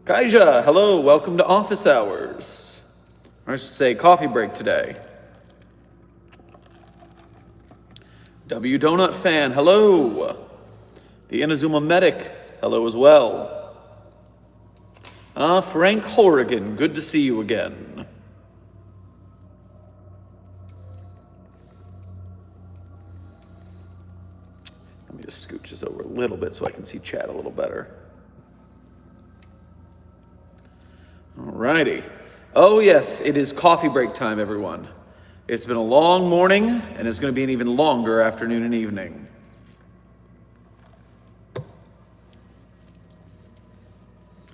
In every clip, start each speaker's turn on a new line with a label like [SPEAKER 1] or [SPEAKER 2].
[SPEAKER 1] Kaija, hello, welcome to office hours. Or I should say coffee break today. W Donut Fan, hello. The Inazuma Medic, hello as well. Frank Horrigan, good to see you again. Let me just scooch this over a little bit so I can see chat a little better. Alrighty. Oh yes, it is coffee break time, everyone. It's been a long morning, and it's going to be an even longer afternoon and evening.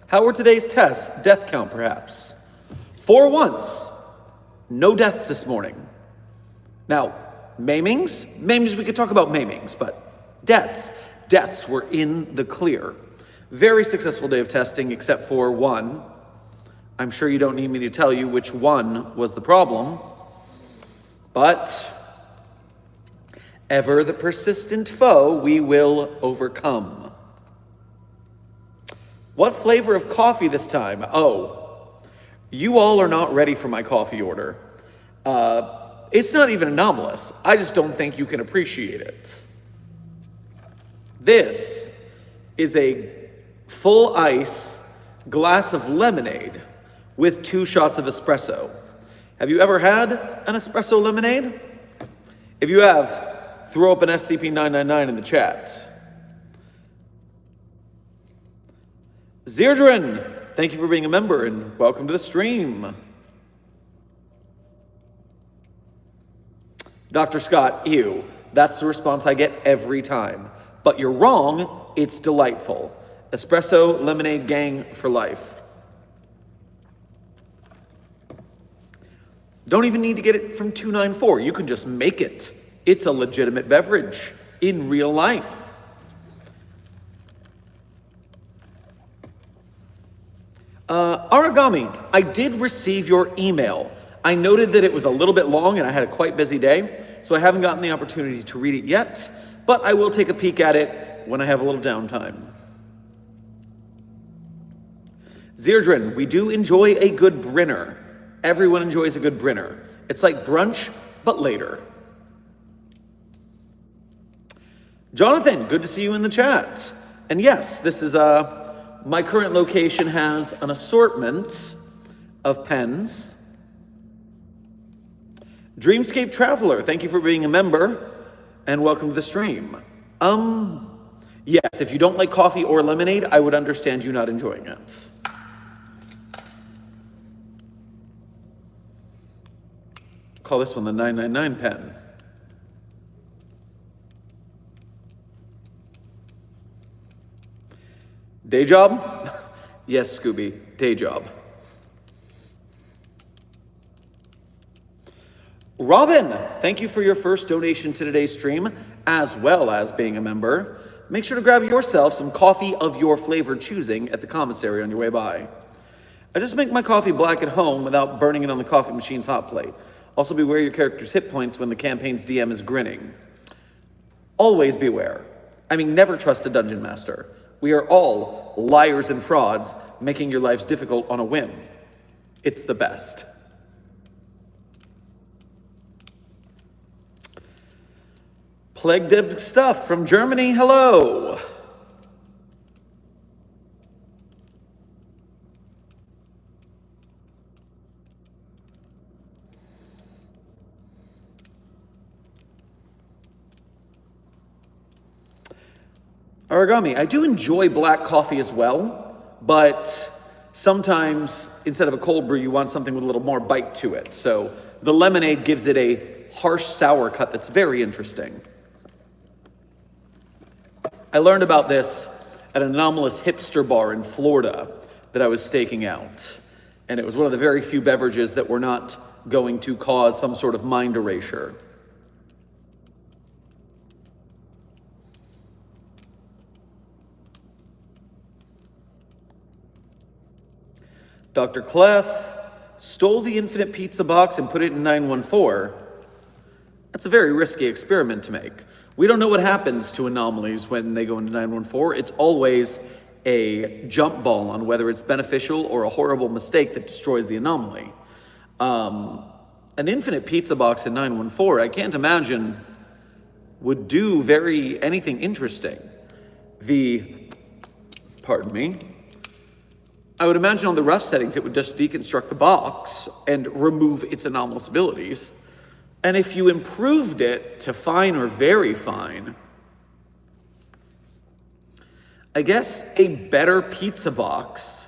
[SPEAKER 1] How were today's tests? Death count, perhaps? For once, no deaths this morning. Now, maimings? Maimings, we could talk about maimings, but deaths were in the clear. Very successful day of testing, except for one. I'm sure you don't need me to tell you which one was the problem, but ever the persistent foe we will overcome. What flavor of coffee this time? Oh, you all are not ready for my coffee order. It's not even anomalous. I just don't think you can appreciate it. This is a full ice glass of lemonade with 2 shots of espresso. Have you ever had an espresso lemonade? If you have, throw up an SCP-999 in the chat. Zerdrin, thank you for being a member and welcome to the stream. Dr. Scott, ew, that's the response I get every time. But you're wrong, it's delightful. Espresso lemonade gang for life. Don't even need to get it from 294. You can just make it. It's a legitimate beverage in real life. Origami, I did receive your email. I noted that it was a little bit long and I had a quite busy day, so I haven't gotten the opportunity to read it yet, but I will take a peek at it when I have a little downtime. Zerdrin, we do enjoy a good Brinner. Everyone enjoys a good Brinner. It's like brunch, but later. Jonathan, good to see you in the chat. And yes, this is my current location has an assortment of pens. Dreamscape Traveler, thank you for being a member and welcome to the stream. Yes, if you don't like coffee or lemonade, I would understand you not enjoying it. Call this one the 999 pen. Day job? Yes, Scooby, day job. Robin, thank you for your first donation to today's stream, as well as being a member. Make sure to grab yourself some coffee of your flavor choosing at the commissary on your way by. I just make my coffee black at home without burning it on the coffee machine's hot plate. Also beware your character's hit points when the campaign's DM is grinning. Always beware. I mean, never trust a dungeon master. We are all liars and frauds, making your lives difficult on a whim. It's the best. Plague Dev Stuff from Germany, hello. Origami, I do enjoy black coffee as well, but sometimes instead of a cold brew, you want something with a little more bite to it. So the lemonade gives it a harsh sour cut that's very interesting. I learned about this at an Anomalous hipster bar in Florida that I was staking out. And it was one of the very few beverages that were not going to cause some sort of mind erasure. Dr. Clef stole the infinite pizza box and put it in 914. That's a very risky experiment to make. We don't know what happens to anomalies when they go into 914. It's always a jump ball on whether it's beneficial or a horrible mistake that destroys the anomaly. An infinite pizza box in 914, I can't imagine would do anything interesting. Pardon me, I would imagine on the rough settings, it would just deconstruct the box and remove its anomalous abilities. And if you improved it to fine or very fine, I guess a better pizza box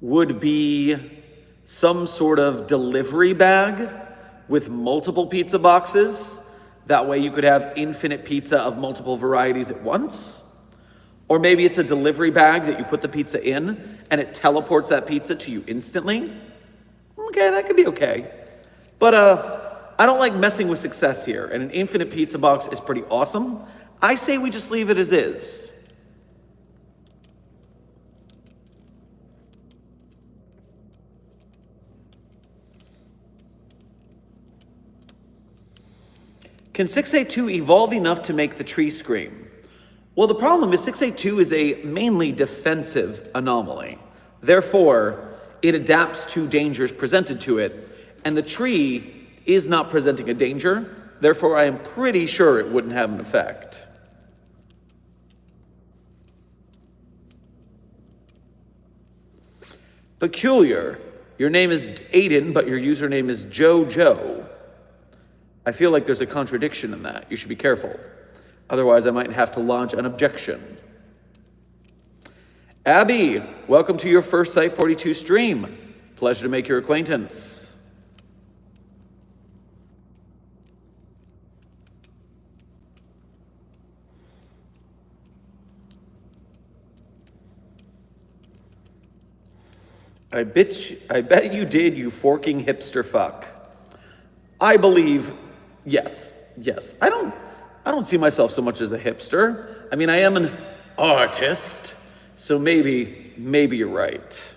[SPEAKER 1] would be some sort of delivery bag with multiple pizza boxes. That way you could have infinite pizza of multiple varieties at once. Or maybe it's a delivery bag that you put the pizza in and it teleports that pizza to you instantly. Okay, that could be okay. But I don't like messing with success here, and an infinite pizza box is pretty awesome. I say we just leave it as is. Can 682 evolve enough to make the tree scream? Well, the problem is 682 is a mainly defensive anomaly. Therefore, it adapts to dangers presented to it, and the tree is not presenting a danger. Therefore, I am pretty sure it wouldn't have an effect. Peculiar. Your name is Aiden, but your username is Joe. I feel like there's a contradiction in that. You should be careful. Otherwise, I might have to launch an objection. Abby, welcome to your first Site 42 stream. Pleasure to make your acquaintance. I bet you did, you forking hipster fuck. I believe, yes. I don't see myself so much as a hipster. I mean, I am an artist, so maybe you're right.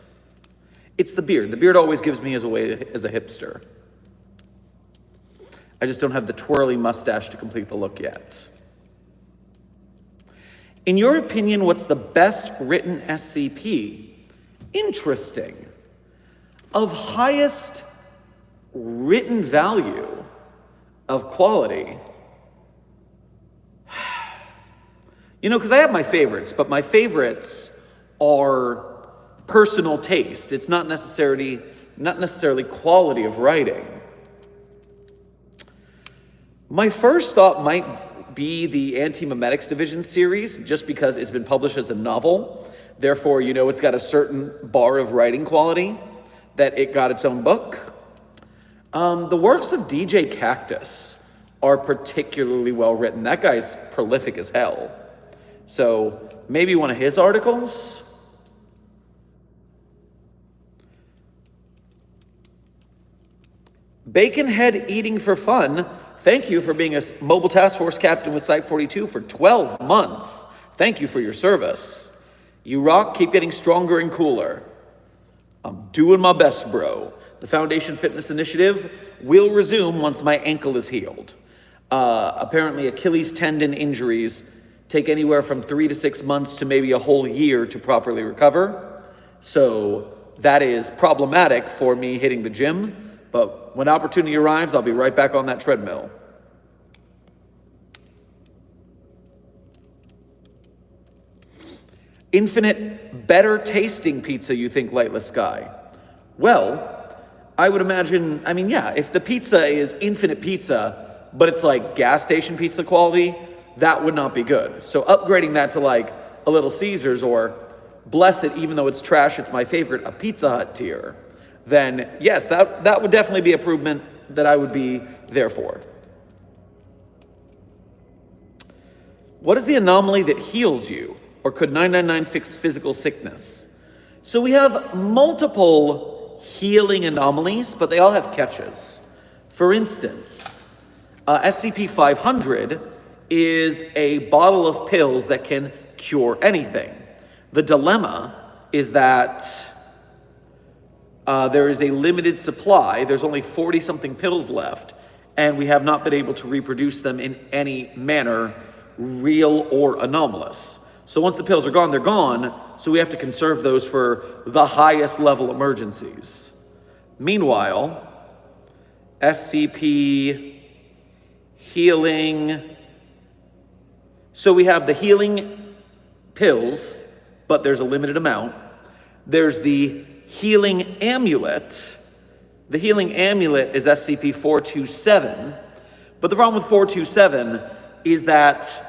[SPEAKER 1] It's the beard. The beard always gives me as a hipster. I just don't have the twirly mustache to complete the look yet. In your opinion, what's the best written SCP? Interesting. Of highest written value of quality. You know, because I have my favorites, but my favorites are personal taste. It's not necessarily quality of writing. My first thought might be the Anti-Memetics Division series, just because it's been published as a novel. Therefore, you know, it's got a certain bar of writing quality that it got its own book. The works of DJ Cactus are particularly well written. That guy's prolific as hell. So maybe one of his articles. Baconhead Eating for Fun. Thank you for being a mobile task force captain with Site 42 for 12 months. Thank you for your service. You rock, keep getting stronger and cooler. I'm doing my best, bro. The Foundation Fitness Initiative will resume once my ankle is healed. Apparently Achilles tendon injuries take anywhere from 3 to 6 months to maybe a whole year to properly recover. So that is problematic for me hitting the gym. But when opportunity arrives, I'll be right back on that treadmill. Infinite better tasting pizza, you think, Lightless Sky? Well, I would imagine, I mean, yeah, if the pizza is infinite pizza, but it's like gas station pizza quality, that would not be good. So upgrading that to like a Little Caesars or bless it, even though it's trash, it's my favorite, a Pizza Hut tier, then yes, that would definitely be improvement that I would be there for. What is the anomaly that heals you? Or could 999 fix physical sickness? So we have multiple healing anomalies, but they all have catches. For instance, SCP-500 is a bottle of pills that can cure anything. The dilemma is that there is a limited supply. There's only 40-something pills left, and we have not been able to reproduce them in any manner, real or anomalous. So once the pills are gone, they're gone, so we have to conserve those for the highest level emergencies. Meanwhile, SCP healing. So we have the healing pills, but there's a limited amount. There's the healing amulet. The healing amulet is SCP-427, but the problem with 427 is that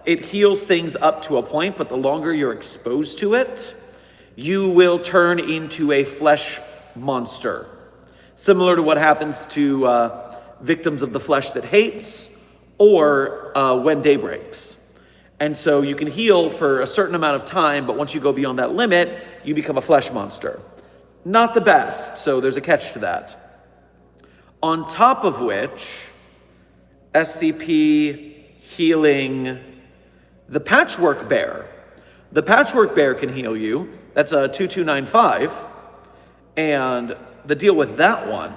[SPEAKER 1] it heals things up to a point, but the longer you're exposed to it, you will turn into a flesh monster. Similar to what happens to victims of the flesh that hates, or when day breaks. And so you can heal for a certain amount of time, but once you go beyond that limit, you become a flesh monster. Not the best, so there's a catch to that. On top of which, SCP healing the Patchwork Bear. The Patchwork Bear can heal you. That's a 2295. And the deal with that one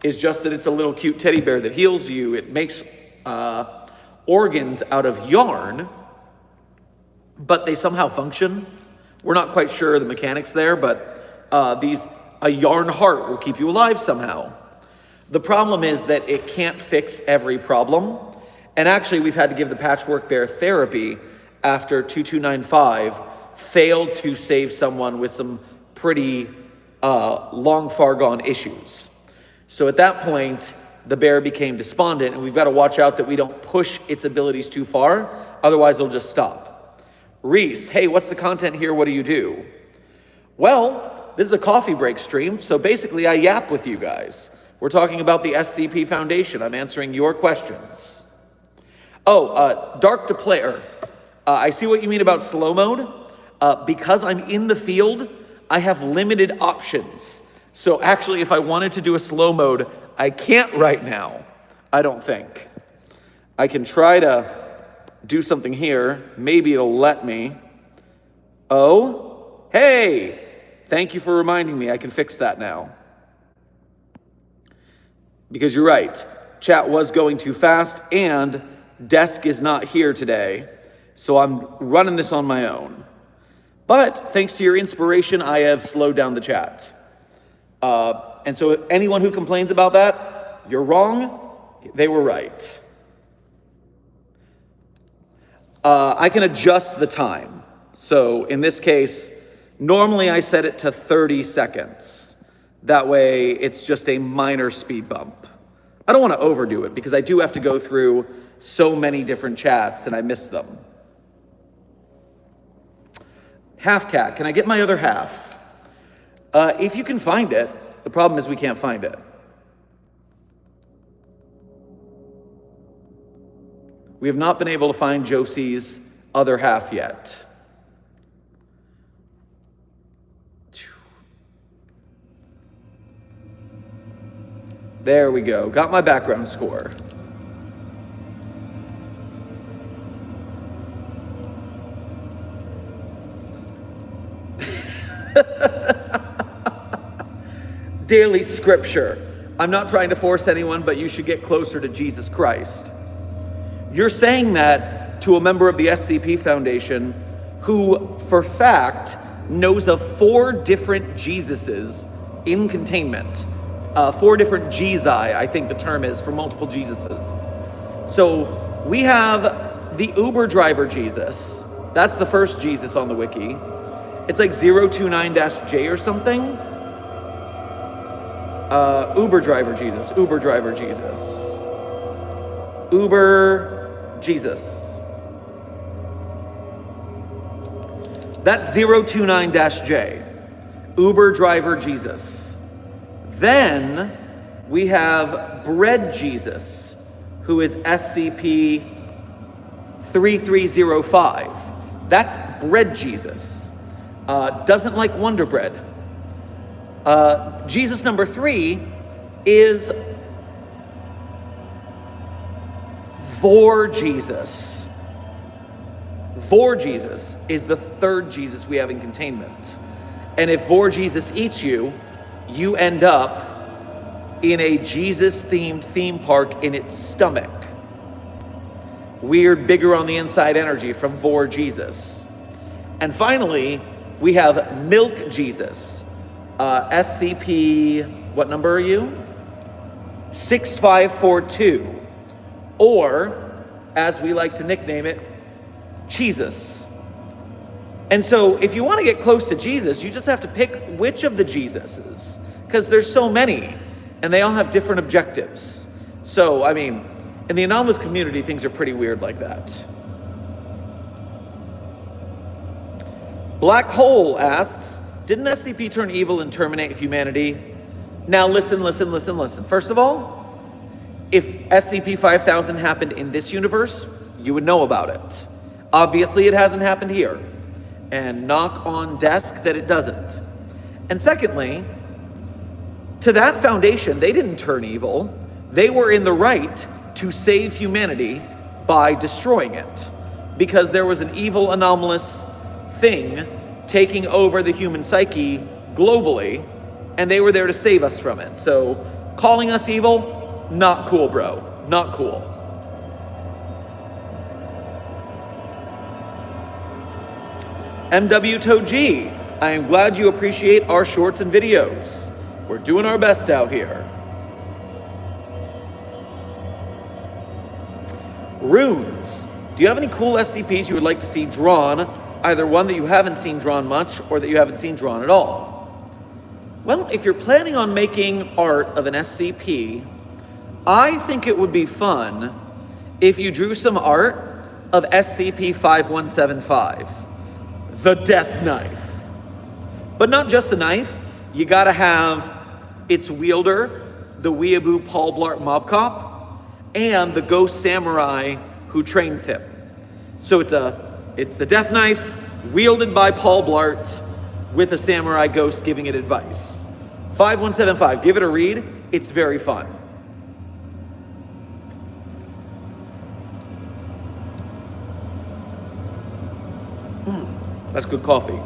[SPEAKER 1] is just that it's a little cute teddy bear that heals you. It makes organs out of yarn, but they somehow function. We're not quite sure the mechanics there, but a yarn heart will keep you alive somehow. The problem is that it can't fix every problem. And actually, we've had to give the Patchwork Bear therapy after 2295 failed to save someone with some pretty long far gone issues. So at that point, the bear became despondent, and we've got to watch out that we don't push its abilities too far, otherwise it'll just stop. Reese, hey, what's the content here? What do you do? Well, this is a coffee break stream, so basically I yap with you guys. We're talking about the SCP Foundation. I'm answering your questions. Oh, Dark to Player. I see what you mean about slow mode. Because I'm in the field, I have limited options. So actually, if I wanted to do a slow mode, I can't right now, I don't think. I can try to do something here. Maybe it'll let me. Oh, hey, thank you for reminding me. I can fix that now. Because you're right, chat was going too fast and Desk is not here today. So I'm running this on my own. But thanks to your inspiration, I have slowed down the chat. And so anyone who complains about that, you're wrong. They were right. I can adjust the time. So in this case, normally I set it to 30 seconds. That way it's just a minor speed bump. I don't want to overdo it because I do have to go through so many different chats and I miss them. Half cat, can I get my other half? If you can find it. The problem is we can't find it. We have not been able to find Josie's other half yet. There we go. Got my background score. Daily scripture. I'm not trying to force anyone, but you should get closer to Jesus Christ. You're saying that to a member of the SCP Foundation who, for fact, knows of 4 different Jesuses in containment. 4 different Jesus, I think the term is, for multiple Jesuses. So we have the Uber driver Jesus. That's the first Jesus on the wiki. It's like 029-J or something. Uber driver Jesus. Uber driver Jesus. Uber Jesus. That's 029-J. Uber driver Jesus. Then we have Bread Jesus, who is SCP 3305. That's bread Jesus. Doesn't like Wonder Bread. Jesus number 3 is Vor Jesus. Vor Jesus is the third Jesus we have in containment. And if Vor Jesus eats you, you end up in a Jesus-themed theme park in its stomach. Weird, bigger on the inside energy from Vor Jesus. And finally, we have Milk Jesus. SCP, what number are you? 6542. Or, as we like to nickname it, Jesus. And so, if you want to get close to Jesus, you just have to pick which of the Jesuses, because there's so many, and they all have different objectives. So, I mean, in the Anomalous community, things are pretty weird like that. Black Hole asks, didn't SCP turn evil and terminate humanity? Now listen. First of all, if SCP-5000 happened in this universe, you would know about it. Obviously, it hasn't happened here. And knock on desk that it doesn't. And secondly, to that foundation, they didn't turn evil. They were in the right to save humanity by destroying it. Because there was an evil, anomalous thing taking over the human psyche globally, and they were there to save us from it. So, calling us evil, not cool, bro. Not cool. MW Toji, I am glad you appreciate our shorts and videos. We're doing our best out here. Runes, do you have any cool SCPs you would like to see drawn? Either one that you haven't seen drawn much or that you haven't seen drawn at all. Well, if you're planning on making art of an SCP, I think it would be fun if you drew some art of SCP-5175, the Death Knife. But not just the knife, you gotta have its wielder, the weeaboo Paul Blart Mob Cop, and the ghost samurai who trains him. So it's the Death Knife, wielded by Paul Blart, with a samurai ghost giving it advice. 5175, give it a read, it's very fun. That's good coffee.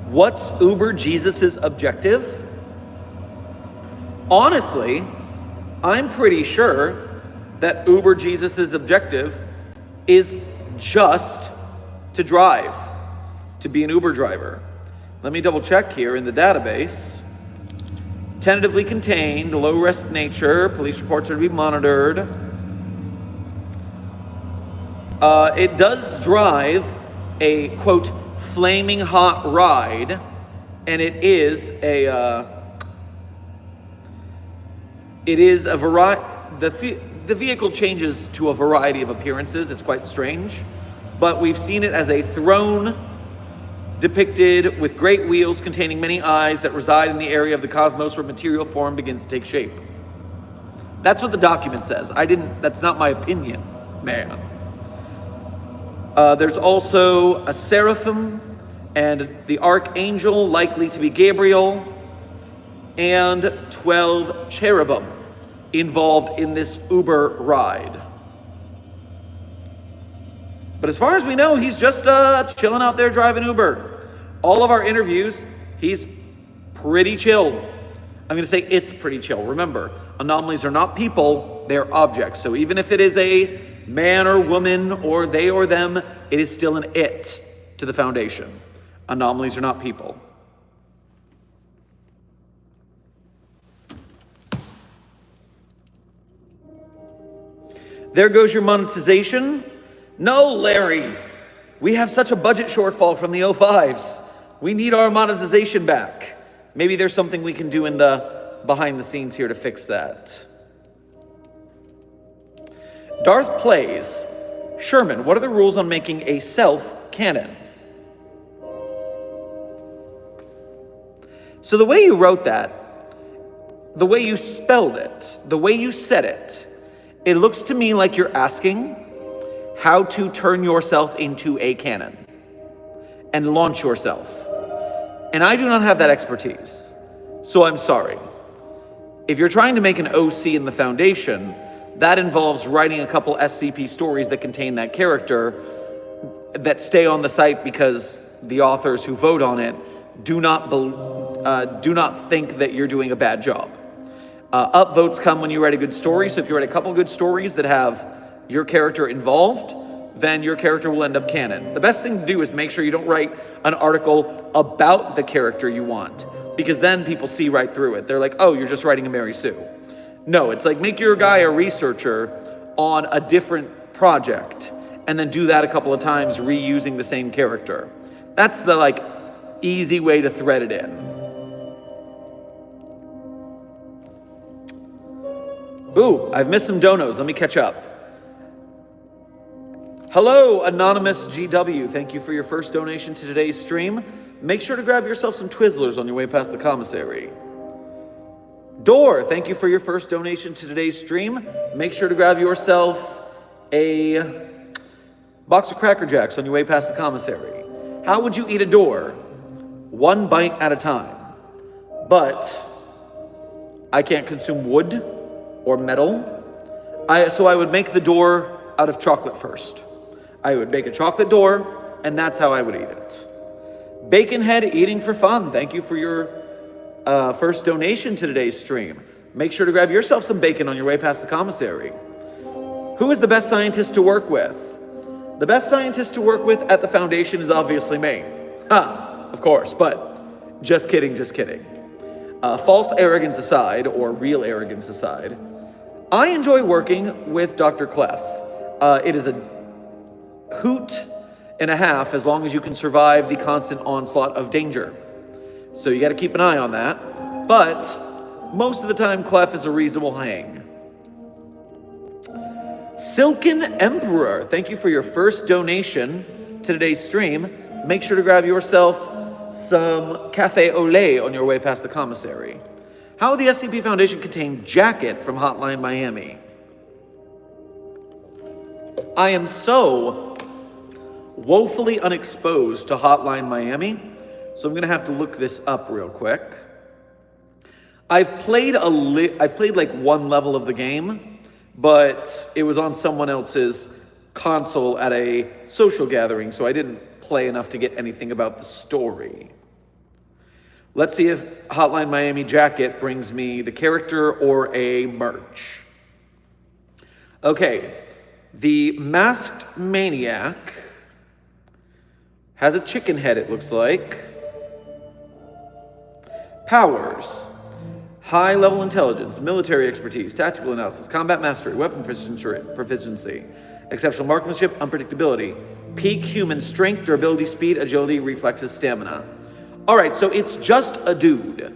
[SPEAKER 1] What's Uber Jesus's objective? Honestly, I'm pretty sure that Uber Jesus's objective is just to drive, to be an Uber driver. Let me double check here in the database. Tentatively contained, low risk nature, police reports are to be monitored. It does drive a, quote, flaming hot ride, and it is a variety. The vehicle changes to a variety of appearances. It's quite strange, but we've seen it as a throne depicted with great wheels containing many eyes that reside in the area of the cosmos where material form begins to take shape. That's what the document says. That's not my opinion, man. There's also a seraphim and the archangel, likely to be Gabriel, and 12 cherubim involved in this Uber ride. But as far as we know, he's just chilling out there driving Uber. All of our interviews, he's pretty chill. I'm going to say it's pretty chill. Remember, anomalies are not people, they're objects. So even if it is a man or woman or they or them, it is still an it to the Foundation. Anomalies are not people. There goes your monetization. No, Larry, we have such a budget shortfall from the 05s. We need our monetization back. Maybe there's something we can do in the behind the scenes here to fix that. Darth plays. Sherman, what are the rules on making a self-canon? So the way you wrote that, the way you spelled it, the way you said it, It looks to me like you're asking how to turn yourself into a cannon and launch yourself. And I do not have that expertise, so I'm sorry. If you're trying to make an OC in the Foundation, that involves writing a couple SCP stories that contain that character that stay on the site because the authors who vote on it do not think that you're doing a bad job. Upvotes come when you write a good story, so if you write a couple good stories that have your character involved, then your character will end up canon. The best thing to do is make sure you don't write an article about the character you want, because then people see right through it. They're like, oh, you're just writing a Mary Sue. No, it's like make your guy a researcher on a different project, and then do that a couple of times reusing the same character. That's the easy way to thread it in. Ooh, I've missed some donos. Let me catch up. Hello, Anonymous GW. Thank you for your first donation to today's stream. Make sure to grab yourself some Twizzlers on your way past the commissary. Door, thank you for your first donation to today's stream. Make sure to grab yourself a box of Cracker Jacks on your way past the commissary. How would you eat a door? One bite at a time. But I can't consume wood or metal. So I would make the door out of chocolate first. I would make a chocolate door, and that's how I would eat it. Baconhead eating for fun. Thank you for your first donation to today's stream. Make sure to grab yourself some bacon on your way past the commissary. Who is the best scientist to work with? The best scientist to work with at the Foundation is obviously me. Of course, but just kidding, just kidding. False arrogance aside, or real arrogance aside, I enjoy working with Dr. Clef. It is a hoot and a half as long as you can survive the constant onslaught of danger. So you got to keep an eye on that. But most of the time, Clef is a reasonable hang. Silken Emperor, thank you for your first donation to today's stream. Make sure to grab yourself some cafe au lait on your way past the commissary. How would the SCP Foundation contain Jacket from Hotline Miami? I am so woefully unexposed to Hotline Miami, so I'm gonna have to look this up real quick. I've played like one level of the game, but it was on someone else's console at a social gathering, so I didn't play enough to get anything about the story. Let's see if Hotline Miami Jacket brings me the character or a merch. Okay, the Masked Maniac has a chicken head, it looks like. Powers: high level intelligence, military expertise, tactical analysis, combat mastery, weapon proficiency, exceptional marksmanship, unpredictability, peak human strength, durability, speed, agility, reflexes, stamina. All right, so it's just a dude,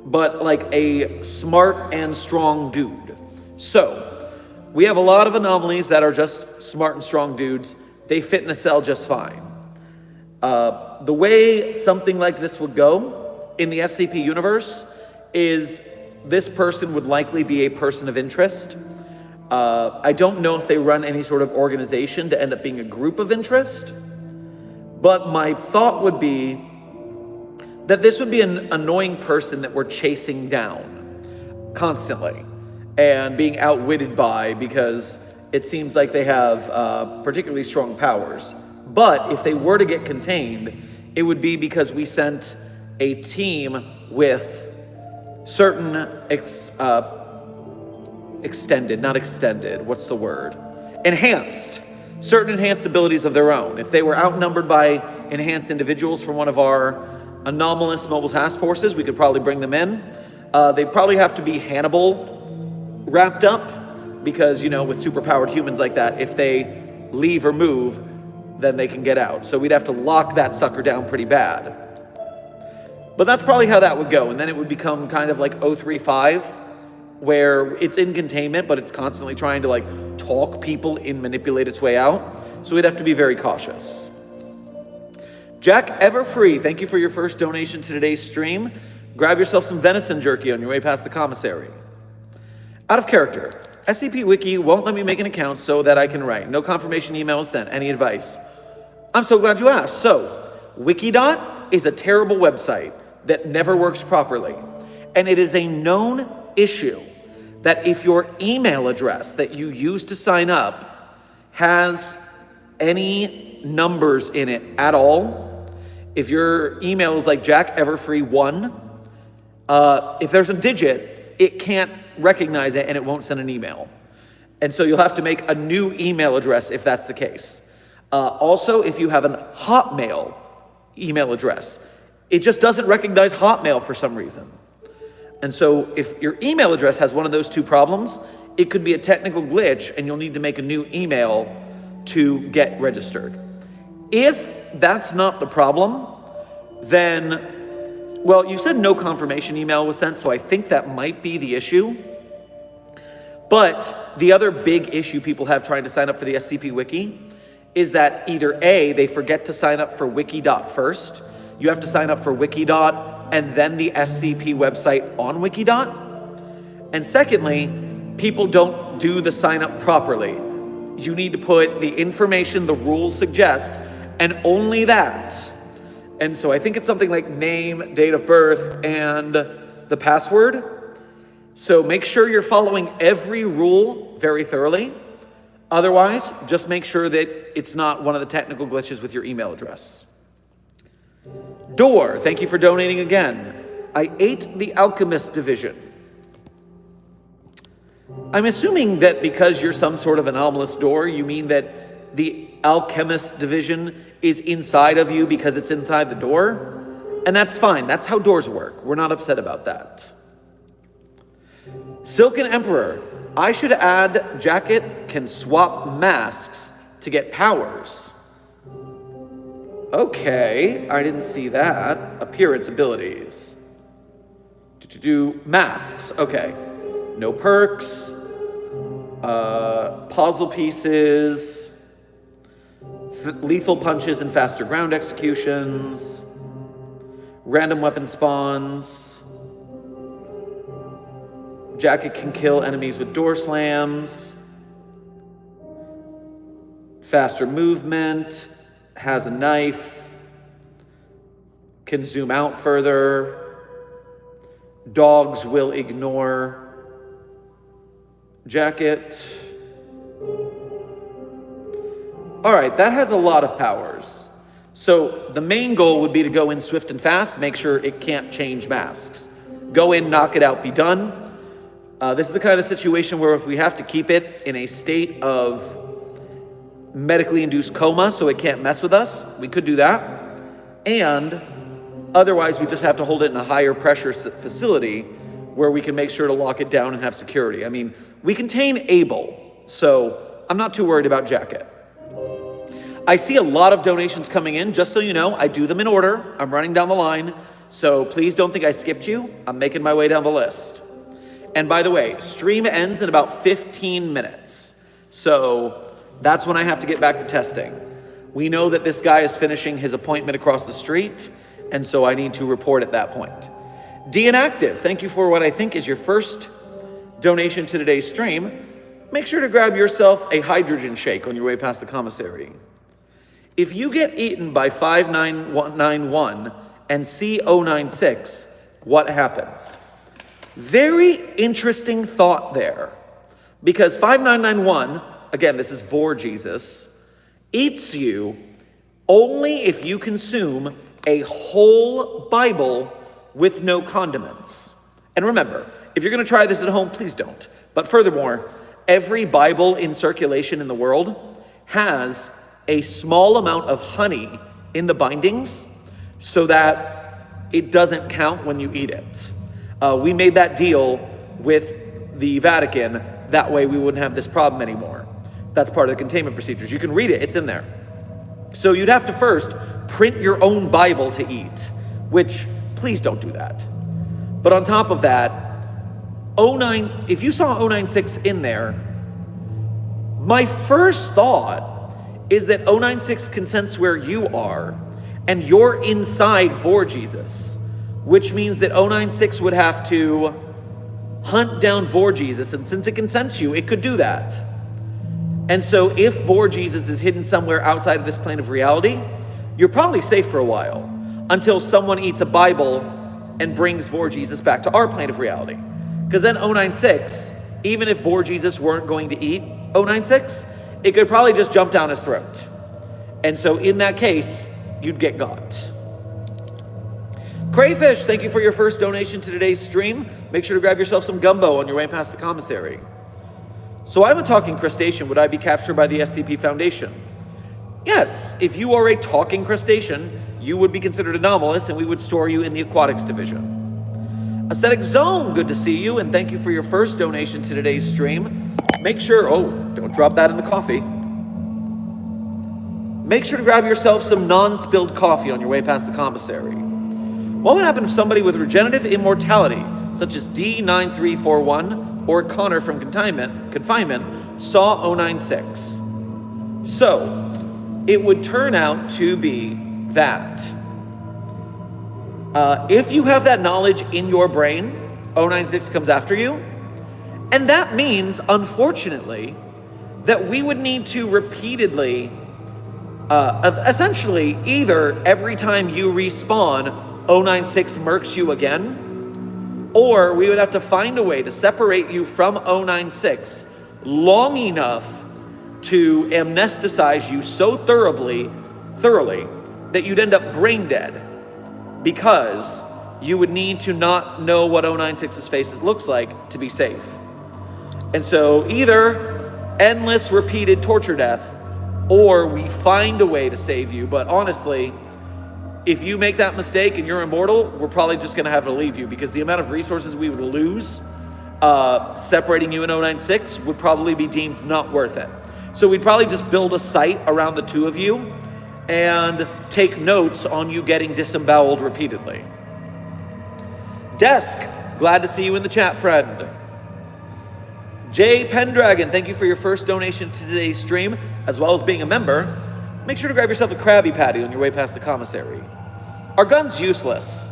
[SPEAKER 1] but like a smart and strong dude. So we have a lot of anomalies that are just smart and strong dudes. They fit in a cell just fine. The way something like this would go in the SCP universe is this person would likely be a person of interest. I don't know if they run any sort of organization to end up being a group of interest, but my thought would be that this would be an annoying person that we're chasing down constantly and being outwitted by because it seems like they have particularly strong powers. But if they were to get contained, it would be because we sent a team with certain certain enhanced abilities of their own. If they were outnumbered by enhanced individuals from one of our anomalous mobile task forces, we could probably bring them in. They'd probably have to be Hannibal wrapped up because, you know, with superpowered humans like that, if they leave or move, then they can get out. So we'd have to lock that sucker down pretty bad. But that's probably how that would go. And then it would become kind of like 035, where it's in containment, but it's constantly trying to like talk people and manipulate its way out. So we'd have to be very cautious. Jack Everfree, thank you for your first donation to today's stream. Grab yourself some venison jerky on your way past the commissary. Out of character, SCP Wiki won't let me make an account so that I can write. No confirmation email is sent. Any advice? I'm so glad you asked. So, Wikidot is a terrible website that never works properly. And it is a known issue that if your email address that you use to sign up has any numbers in it at all, if your email is like jackeverfree1, if there's a digit, it can't recognize it and it won't send an email. And so you'll have to make a new email address if that's the case. Also, if you have an Hotmail email address, it just doesn't recognize Hotmail for some reason. And so if your email address has one of those two problems, it could be a technical glitch and you'll need to make a new email to get registered. If that's not the problem, then, well, you said no confirmation email was sent, so I think that might be the issue. But the other big issue people have trying to sign up for the SCP Wiki is that either A, they forget to sign up for Wikidot first. You have to sign up for Wikidot and then the SCP website on Wikidot. And secondly, people don't do the sign up properly. You need to put the information the rules suggest and only that. And so I think it's something like name, date of birth, and the password. So make sure you're following every rule very thoroughly. Otherwise, just make sure that it's not one of the technical glitches with your email address. Door, thank you for donating again. I ate the Alchemist Division. I'm assuming that because you're some sort of anomalous door, you mean that the Alchemist Division is inside of you because it's inside the door. And that's fine. That's how doors work. We're not upset about that. Silken Emperor, I should add jacket can swap masks to get powers. Okay, I didn't see that. Appearance abilities. Do masks, okay. No perks. Puzzle pieces. Lethal punches and faster ground executions. Random weapon spawns. Jacket can kill enemies with door slams. Faster movement. Has a knife. Can zoom out further. Dogs will ignore. Jacket. All right, that has a lot of powers. So the main goal would be to go in swift and fast, make sure it can't change masks. Go in, knock it out, be done. This is the kind of situation where if we have to keep it in a state of medically induced coma so it can't mess with us, we could do that. And otherwise, we just have to hold it in a higher pressure facility where we can make sure to lock it down and have security. I mean, we contain Able, so I'm not too worried about Jacket. I see a lot of donations coming in. Just so you know, I do them in order. I'm running down the line, so please don't think I skipped you. I'm making my way down the list. And by the way, stream ends in about 15 minutes. So that's when I have to get back to testing. We know that this guy is finishing his appointment across the street, and so I need to report at that point. Inactive, thank you for what I think is your first donation to today's stream. Make sure to grab yourself a hydrogen shake on your way past the commissary. If you get eaten by 5991 and C096, what happens? Very interesting thought there. Because 5991, again, this is Vor Jesus, eats you only if you consume a whole Bible with no condiments. And remember, if you're going to try this at home, please don't. But furthermore, every Bible in circulation in the world has a small amount of honey in the bindings so that it doesn't count when you eat it. We made that deal with the Vatican. That way we wouldn't have this problem anymore. That's part of the containment procedures. You can read it. It's in there. So you'd have to first print your own Bible to eat, which please don't do that. But on top of that, if you saw 096 in there, my first thought is that 096 consents where you are, and you're inside Vor Jesus, which means that 096 would have to hunt down Vor Jesus, and since it can sense you, it could do that. And so if Vor Jesus is hidden somewhere outside of this plane of reality, you're probably safe for a while, until someone eats a Bible and brings Vor Jesus back to our plane of reality. Because then 096, even if Vor Jesus weren't going to eat 096, it could probably just jump down his throat. And so in that case, you'd get got. Crayfish, thank you for your first donation to today's stream. Make sure to grab yourself some gumbo on your way past the commissary. So I'm a talking crustacean. Would I be captured by the SCP Foundation? Yes, if you are a talking crustacean, you would be considered anomalous, and we would store you in the aquatics division. Aesthetic Zone, good to see you, and thank you for your first donation to today's stream. Make sure, don't drop that in the coffee. Make sure to grab yourself some non-spilled coffee on your way past the commissary. What would happen if somebody with regenerative immortality, such as D9341 or Connor from confinement, saw 096? So, it would turn out to be that if you have that knowledge in your brain, 096 comes after you. And that means, unfortunately, that we would need to repeatedly, essentially, either every time you respawn, 096 murks you again, or we would have to find a way to separate you from 096 long enough to amnesticize you so thoroughly that you'd end up brain dead, because you would need to not know what 096's face looks like to be safe. And so either endless repeated torture death, or we find a way to save you. But honestly, if you make that mistake and you're immortal, we're probably just going to have to leave you, because the amount of resources we would lose separating you in 096 would probably be deemed not worth it. So we'd probably just build a site around the two of you and take notes on you getting disemboweled repeatedly. Desk, glad to see you in the chat, friend. Jay Pendragon, thank you for your first donation to today's stream, as well as being a member. Make sure to grab yourself a Krabby Patty on your way past the commissary. Are guns useless?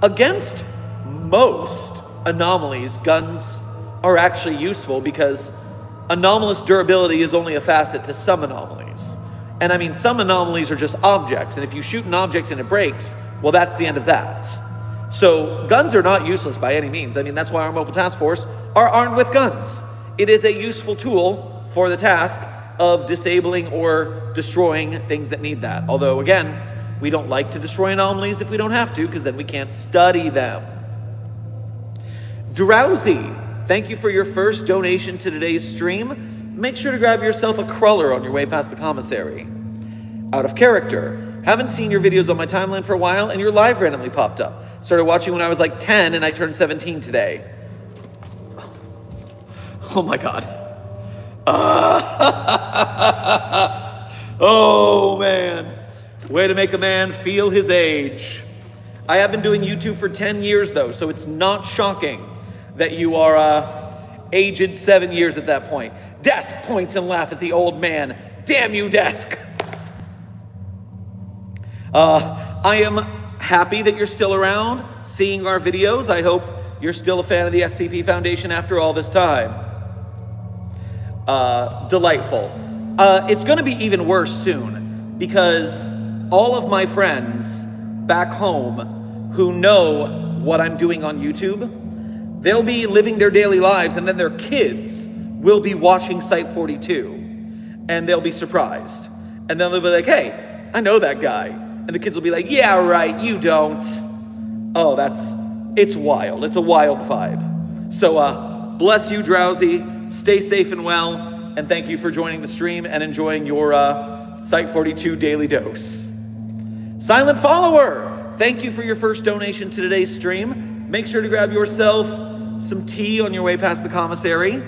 [SPEAKER 1] Against most anomalies, guns are actually useful, because anomalous durability is only a facet to some anomalies. And I mean, some anomalies are just objects, and if you shoot an object and it breaks, well, that's the end of that. So guns are not useless by any means. I mean, that's why our mobile task force are armed with guns. It is a useful tool for the task of disabling or destroying things that need that. Although, again, we don't like to destroy anomalies if we don't have to, because then we can't study them. Drowsy, thank you for your first donation to today's stream. Make sure to grab yourself a cruller on your way past the commissary. Out of character, haven't seen your videos on my timeline for a while, and your live randomly popped up. Started watching when I was like 10, and I turned 17 today. Oh my God. Oh man. Way to make a man feel his age. I have been doing YouTube for 10 years though, so it's not shocking that you are aged 7 years at that point. Desk points and laugh at the old man. Damn you, Desk. I am happy that you're still around, seeing our videos. I hope you're still a fan of the SCP Foundation after all this time. Delightful. It's going to be even worse soon, because all of my friends back home who know what I'm doing on YouTube, they'll be living their daily lives, and then their kids will be watching Site 42, and they'll be surprised. And then they'll be like, hey, I know that guy. And the kids will be like, yeah, right, you don't. Oh, it's wild. It's a wild vibe. So bless you, Drowsy. Stay safe and well. And thank you for joining the stream and enjoying your Site 42 daily dose. Silent Follower, thank you for your first donation to today's stream. Make sure to grab yourself some tea on your way past the commissary.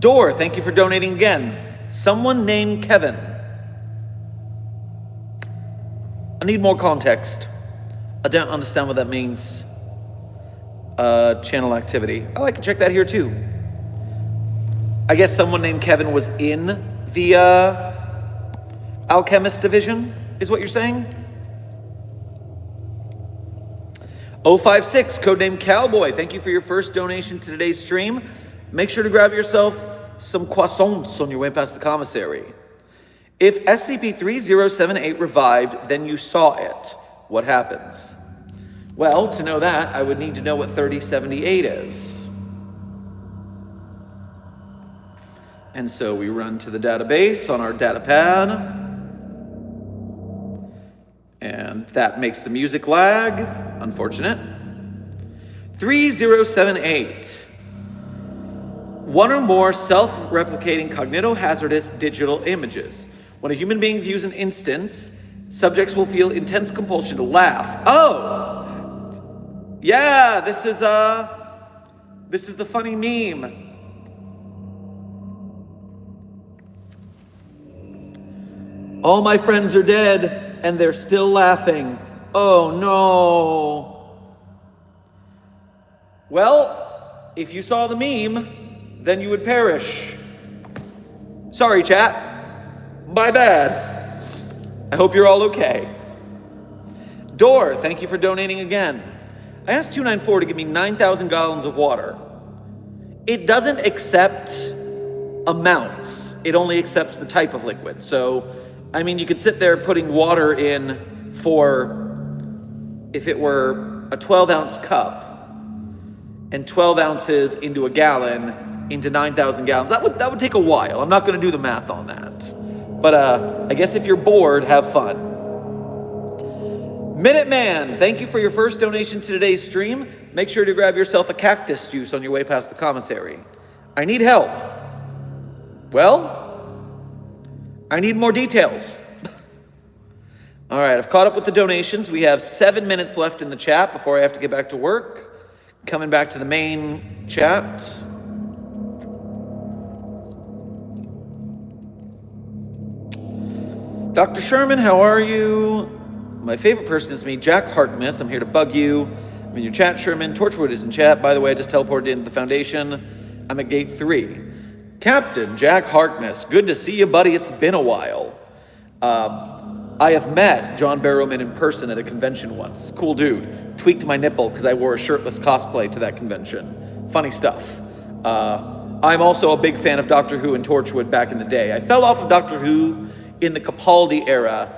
[SPEAKER 1] Door, thank you for donating again. Someone named Kevin. I need more context. I don't understand what that means. Channel activity. Oh, I can check that here too. I guess someone named Kevin was in the Alchemist division, is what you're saying? 056, codename Cowboy, thank you for your first donation to today's stream. Make sure to grab yourself some croissants on your way past the commissary. If SCP-3078 revived, then you saw it. What happens? Well, to know that, I would need to know what 3078 is. And so we run to the database on our data pad. And that makes the music lag. Unfortunate. 3078. One or more self-replicating cognitohazardous digital images. When a human being views an instance, subjects will feel intense compulsion to laugh. Oh! Yeah, this is the funny meme. All my friends are dead, and they're still laughing. Oh no. Well, if you saw the meme, then you would perish. Sorry, chat. My bad. I hope you're all okay. Door, thank you for donating again. I asked 294 to give me 9,000 gallons of water. It doesn't accept amounts. It only accepts the type of liquid. So, I mean, you could sit there putting water in for, if it were a 12-ounce cup, and 12 ounces into a gallon, into 9,000 gallons. That would take a while. I'm not going to do the math on that. But I guess if you're bored, have fun. Minuteman, thank you for your first donation to today's stream. Make sure to grab yourself a cactus juice on your way past the commissary. I need help. Well, I need more details. All right, I've caught up with the donations. We have 7 minutes left in the chat before I have to get back to work. Coming back to the main chat. Dr. Sherman, how are you? My favorite person is me, Jack Harkness. I'm here to bug you. I'm in your chat, Sherman. Torchwood is in chat. By the way, I just teleported into the Foundation. I'm at gate 3. Captain Jack Harkness, good to see you, buddy. It's been a while. I have met John Barrowman in person at a convention once. Cool dude. Tweaked my nipple because I wore a shirtless cosplay to that convention. Funny stuff. I'm also a big fan of Doctor Who and Torchwood back in the day. I fell off of Doctor Who in the Capaldi era.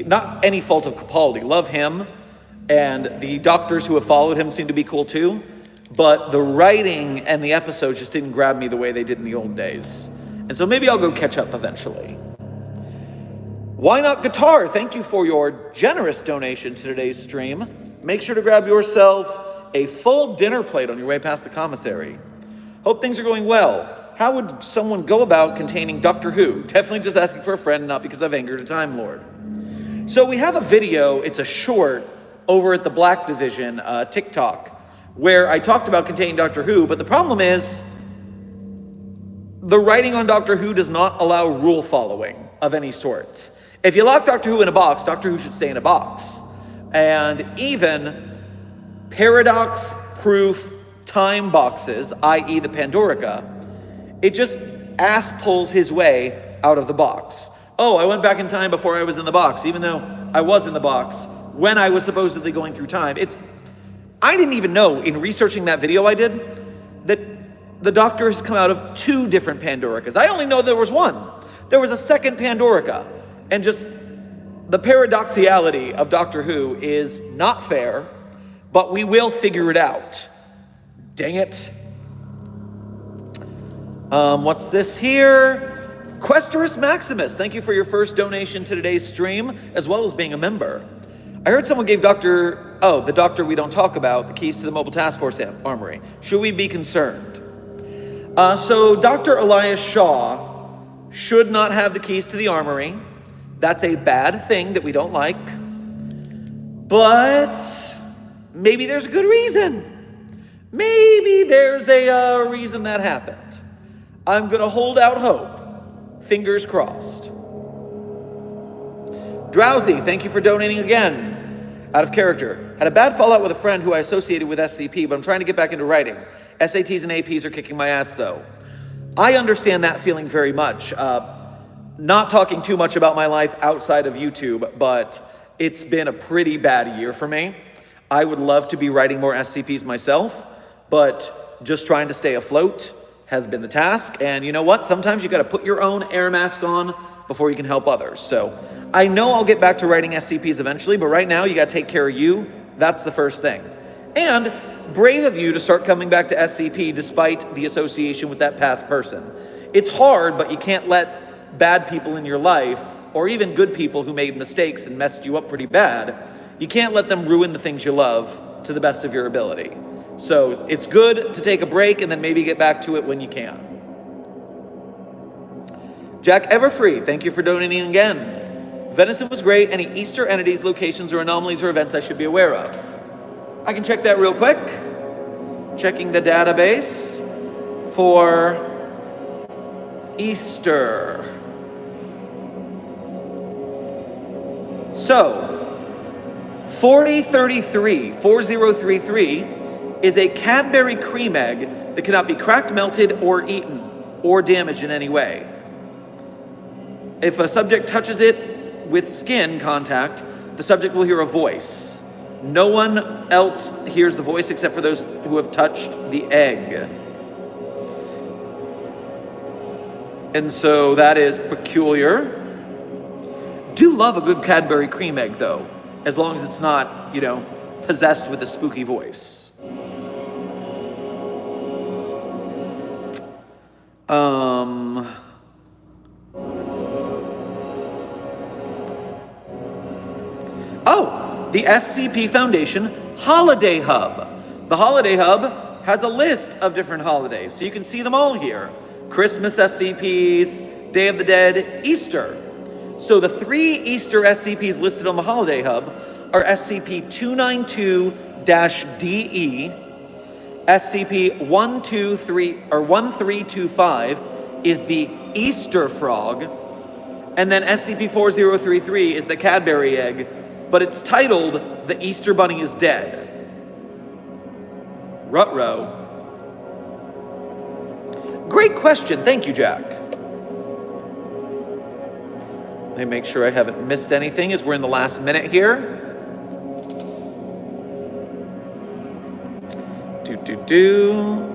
[SPEAKER 1] Not any fault of Capaldi. Love him. And the doctors who have followed him seem to be cool too. But the writing and the episodes just didn't grab me the way they did in the old days. And so maybe I'll go catch up eventually. Why Not Guitar? Thank you for your generous donation to today's stream. Make sure to grab yourself a full dinner plate on your way past the commissary. Hope things are going well. How would someone go about containing Doctor Who? Definitely just asking for a friend, not because I've angered a Time Lord. So we have a video, it's a short, over at the Black Division TikTok, where I talked about containing Doctor Who, but the problem is the writing on Doctor Who does not allow rule following of any sort. If you lock Doctor Who in a box, Doctor Who should stay in a box. And even paradox-proof time boxes, i.e. the Pandorica, it just ass pulls his way out of the box. Oh, I went back in time before I was in the box, even though I was in the box when I was supposedly going through time. I didn't even know, in researching that video I did, that the Doctor has come out of 2 different Pandoricas. I only know there was one. There was a second Pandorica. And just the paradoxiality of Doctor Who is not fair, but we will figure it out. Dang it. What's this here? Questorus Maximus, thank you for your first donation to today's stream, as well as being a member. I heard someone gave the doctor we don't talk about, the keys to the Mobile Task Force Armory. Should we be concerned? So Dr. Elias Shaw should not have the keys to the armory. That's a bad thing that we don't like. But maybe there's a good reason. Maybe there's a reason that happened. I'm going to hold out hope. Fingers crossed. Drowsy, thank you for donating again. Out of character. Had a bad fallout with a friend who I associated with SCP, but I'm trying to get back into writing. SATs and APs are kicking my ass, though. I understand that feeling very much. Not talking too much about my life outside of YouTube, but it's been a pretty bad year for me. I would love to be writing more SCPs myself, but just trying to stay afloat has been the task. And you know what? Sometimes you got to put your own air mask on before you can help others. So I know I'll get back to writing SCPs eventually, but right now you got to take care of you. That's the first thing. And brave of you to start coming back to SCP despite the association with that past person. It's hard, but you can't let bad people in your life, or even good people who made mistakes and messed you up pretty bad, you can't let them ruin the things you love to the best of your ability. So it's good to take a break and then maybe get back to it when you can. Jack Everfree, thank you for donating again. Venison was great. Any Easter entities, locations, or anomalies or events I should be aware of? I can check that real quick. Checking the database for Easter. So, 4033 is a Cadbury cream egg that cannot be cracked, melted, or eaten, or damaged in any way. If a subject touches it with skin contact, the subject will hear a voice. No one else hears the voice except for those who have touched the egg. And so that is peculiar. Do love a good Cadbury cream egg, though, as long as it's not, possessed with a spooky voice. Oh, the SCP Foundation Holiday Hub. The Holiday Hub has a list of different holidays, so you can see them all here. Christmas SCPs, Day of the Dead, Easter. So the 3 Easter SCPs listed on the Holiday Hub are SCP-292-DE, SCP-1325 is the Easter Frog, and then SCP-4033 is the Cadbury Egg, but it's titled The Easter Bunny is Dead. Ruh-roh. Great question. Thank you, Jack. Let me make sure I haven't missed anything as we're in the last minute here.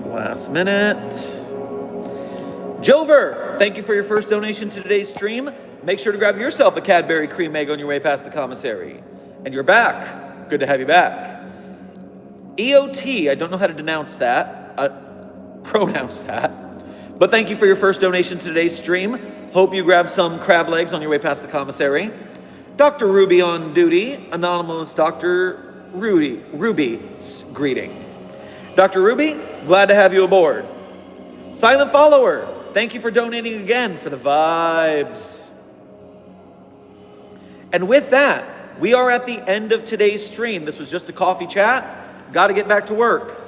[SPEAKER 1] Last minute. Jover, thank you for your first donation to today's stream. Make sure to grab yourself a Cadbury cream egg on your way past the commissary. And you're back. Good to have you back. EOT, I don't know how to pronounce that. But thank you for your first donation to today's stream. Hope you grab some crab legs on your way past the commissary. Dr. Ruby on duty. Anomalous Dr. Ruby's greeting. Dr. Ruby, glad to have you aboard. Silent Follower, thank you for donating again for the vibes. And with that, we are at the end of today's stream. This was just a coffee chat. Got to get back to work.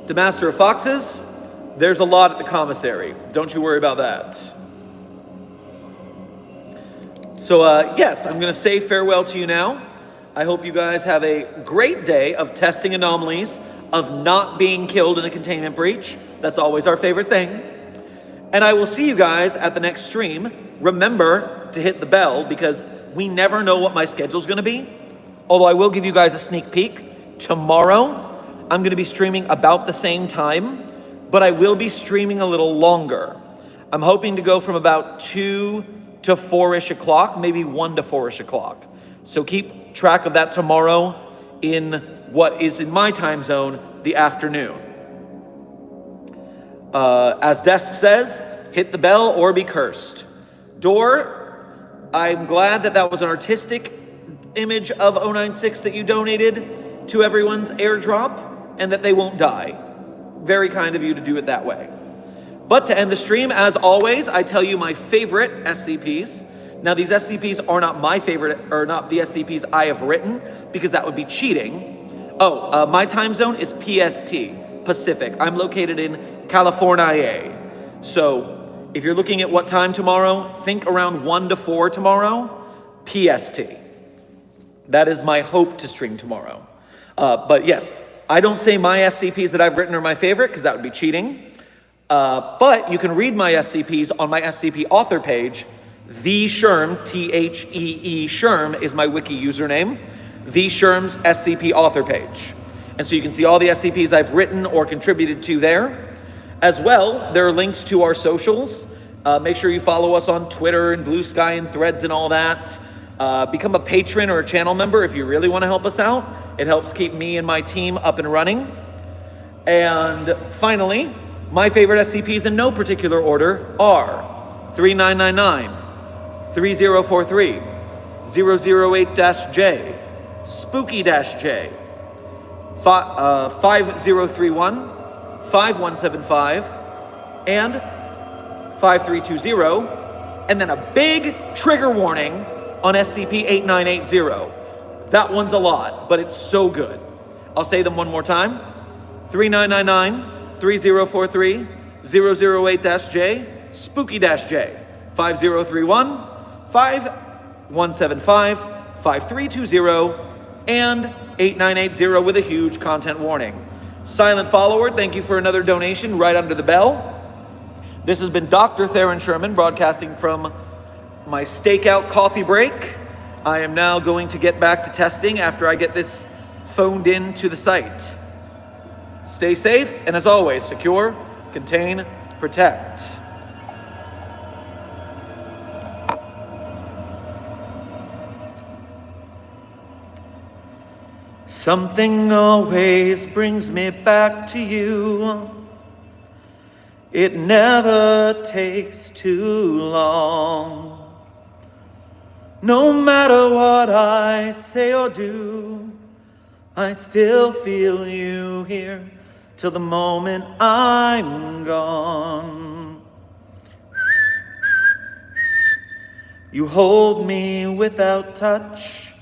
[SPEAKER 1] To Master of Foxes, there's a lot at the commissary. Don't you worry about that. So yes, I'm going to say farewell to you now. I hope you guys have a great day of testing anomalies, of not being killed in a containment breach. That's always our favorite thing. And I will see you guys at the next stream. Remember to hit the bell because we never know what my schedule's going to be. Although I will give you guys a sneak peek. Tomorrow, I'm going to be streaming about the same time, but I will be streaming a little longer. I'm hoping to go from about 2 to 4-ish o'clock, maybe 1 to 4-ish o'clock. So keep track of that tomorrow in what is in my time zone, the afternoon. As Desk says, hit the bell or be cursed. Door, I'm glad that was an artistic image of 096 that you donated to everyone's airdrop and that they won't die. Very kind of you to do it that way. But to end the stream, as always, I tell you my favorite SCPs. Now, these SCPs are not my favorite, or not the SCPs I have written, because that would be cheating. My time zone is PST, Pacific. I'm located in California. So, if you're looking at what time tomorrow, think around 1 to 4 tomorrow, PST. That is my hope to stream tomorrow. But yes, I don't say my SCPs that I've written are my favorite, because that would be cheating. But you can read my SCPs on my SCP author page, The Sherm, Thee Sherm, is my wiki username. The Sherm's SCP author page. And so you can see all the SCPs I've written or contributed to there. As well, there are links to our socials. Make sure you follow us on Twitter and Blue Sky and Threads and all that. Become a patron or a channel member if you really want to help us out. It helps keep me and my team up and running. And finally, my favorite SCPs in no particular order are 3999, 3043, 008-J, Spooky-J, 5031, 5175, and 5320, and then a big trigger warning on SCP-8980. That one's a lot, but it's so good. I'll say them one more time. 3999, 3043, 008-J, Spooky-J, 5031, 5175, 5320, and 8980 with a huge content warning. Silent follower, thank you for another donation right under the bell. This has been Dr. Theron Sherman broadcasting from my Stakeout coffee break. I am now going to get back to testing after I get this phoned in to the site. Stay safe, and as always, secure, contain, protect. Something always brings me back to you. It never takes too long. No matter what I say or do, I still feel you here till the moment I'm gone. You hold me without touch.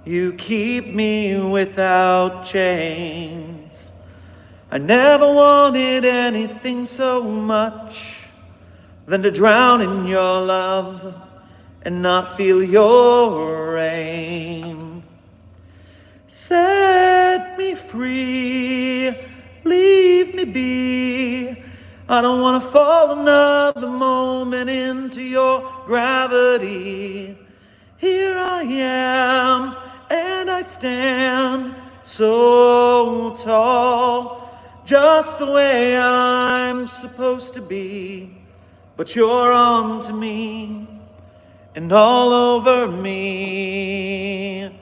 [SPEAKER 1] You keep me without chains. I never wanted anything so much than to drown in your love and not feel your rain. Set me free, leave me be. I don't want to fall another moment into your gravity. Here I am, and I stand so tall, just the way I'm supposed to be. But you're on to me and all over me.